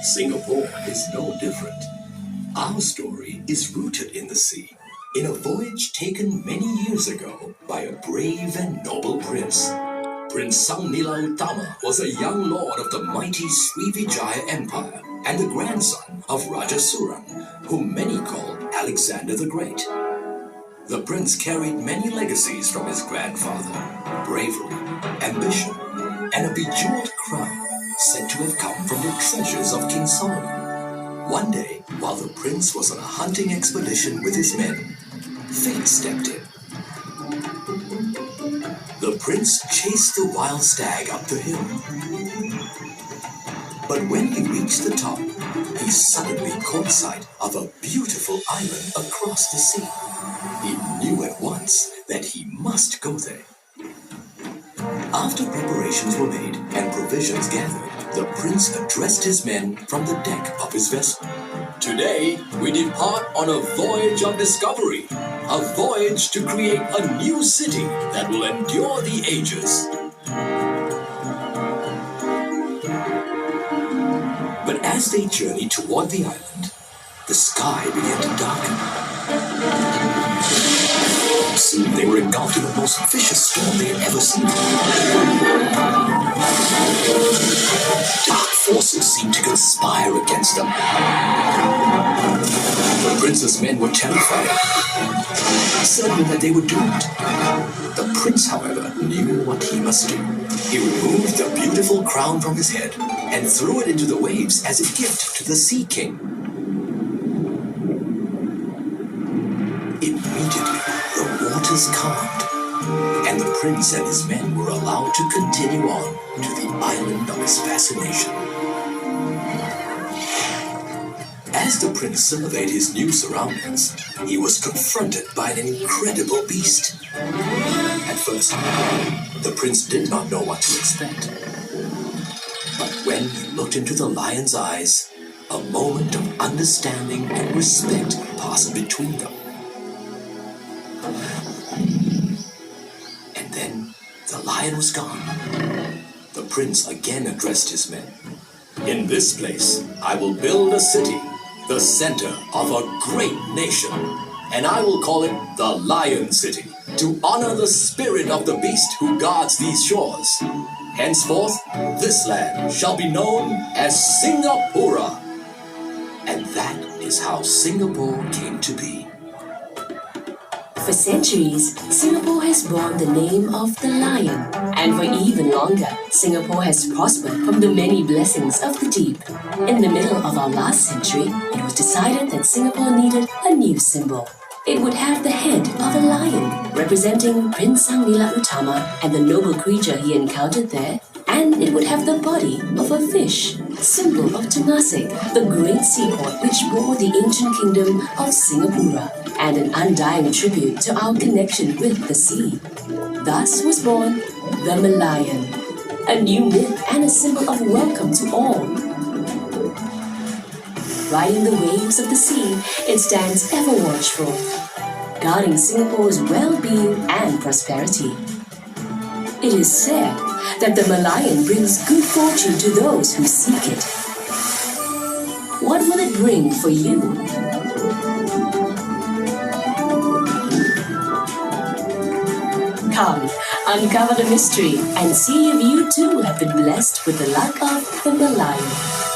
Singapore is no different. Our story is rooted in the sea, in a voyage taken many years ago by a brave and noble prince. Prince Sangnila Utama was a young lord of the mighty Srivijaya Empire and the grandson of Raja Suran, whom many call Alexander the Great. The prince carried many legacies from his grandfather: bravery, ambition, and a bejeweled crown said to have come from the treasures of King Solomon. One day, while the prince was on a hunting expedition with his men, fate stepped in. The prince chased the wild stag up the hill. But when he reached the top, he suddenly caught sight of a beautiful island across the sea. He knew at once that he must go there. After preparations were made and provisions gathered, the prince addressed his men from the deck of his vessel. Today, we depart on a voyage of discovery, a voyage to create a new city that will endure the ages. But as they journeyed toward the island, the sky began to darken. Soon they were engulfed in the most vicious storm they had ever seen. Dark forces seemed to conspire against them. The prince's men were terrified, certain that they were doomed. The prince, however, knew what he must do. He removed the beautiful crown from his head and threw it into the waves as a gift to the Sea King. Immediately, the waters calmed, and the prince and his men were allowed to continue on to the island of his fascination. As the prince surveyed his new surroundings, he was confronted by an incredible beast. At first, the prince did not know what to expect. But when he looked into the lion's eyes, a moment of understanding and respect passed between them. And then the lion was gone. The prince again addressed his men. In this place, I will build a city, the center of a great nation, and I will call it the Lion City, to honor the spirit of the beast who guards these shores. Henceforth, this land shall be known as Singapura. And that is how Singapore came to be. For centuries, Singapore has borne the name of the lion. And for even longer, Singapore has prospered from the many blessings of the deep. In the middle of our last century, it was decided that Singapore needed a new symbol. It would have the head of a lion, representing Prince Sangnila Utama and the noble creature he encountered there, and it would have the body of a fish, symbol of Temasek, the great seaport which bore the ancient kingdom of Singapura, and an undying tribute to our connection with the sea. Thus was born the Malayan, a new myth and a symbol of welcome to all. Riding the waves of the sea, it stands ever watchful, guarding Singapore's well-being and prosperity. It is said that the Malayan brings good fortune to those who seek it. What will it bring for you? Come, uncover the mystery and see if you too have been blessed with the luck of the Malayan.